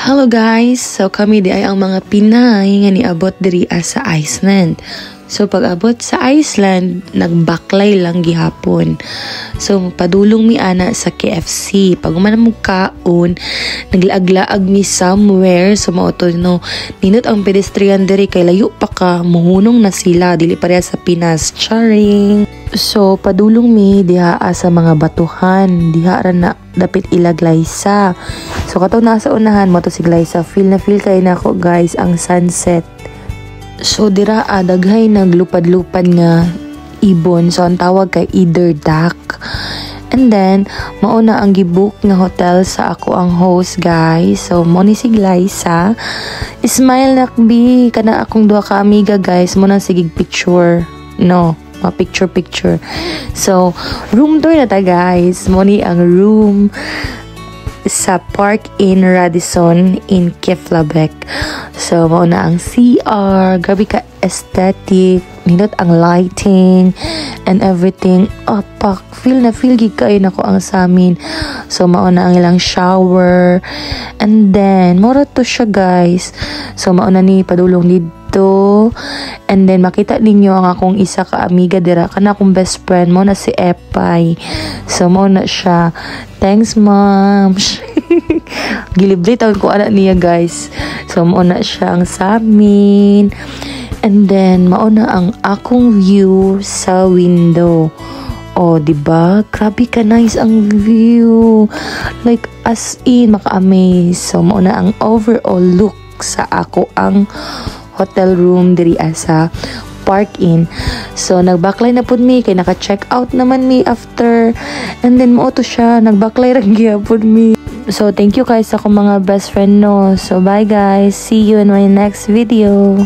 Hello guys! So kami di ay ang mga Pinay nga niabot diri sa Iceland. So pag-abot sa Iceland, nagbaklay lang gihapon. So padulong mi ana sa KFC. Pag umanam kaon, naglaag-laag mi somewhere. So mauto no, ninot ang pedestrian diri kay layo pa ka, muhunong na sila dili pareha sa Pinas. Charing! So padulong mi diha sa mga batuhan, diha ra na dapit ilaglaysa. So katong nasa unahan mo to si Glyza, feel na feel kay nako guys ang sunset. So dira daghay naglupad-lupad nga ibon, so ang tawag kay either duck. And then mauna ang gibook nga hotel sa ako ang host guys. So mo ni si Glyza. Smile nakbi kana akong duha ka amiga guys, mo nang sigig picture. No, picture. So room tour na ta guys. Mo ni ang room sa Park Inn Radisson in Keflavik. So mauna ang CR, grabe ka aesthetic, nindot ang lighting and everything. Pak feel gid kay nako ang samin. So mauna ang ilang shower and then mura to siya guys. So mauna ni padulong dito. And then makita ninyo ang akong isa ka amiga dira, kana akong best friend mo na si Epay. So mo na siya. Thanks mom. Gilibre taon ko anak niya guys. So mo na siya ang sa amin. And then mauna ang akong view sa window. Oh, diba? Grabe ka nice ang view. Like as in maka-amaze. So mauna ang overall look sa ako ang hotel room diri sa Park Inn. So nagbaklay na pud mi kay naka-check out naman mi after, and then mo to siya nagbaklay ra gyapon mi. So thank you guys sa akong mga best friend no. So bye guys, see you in my next video.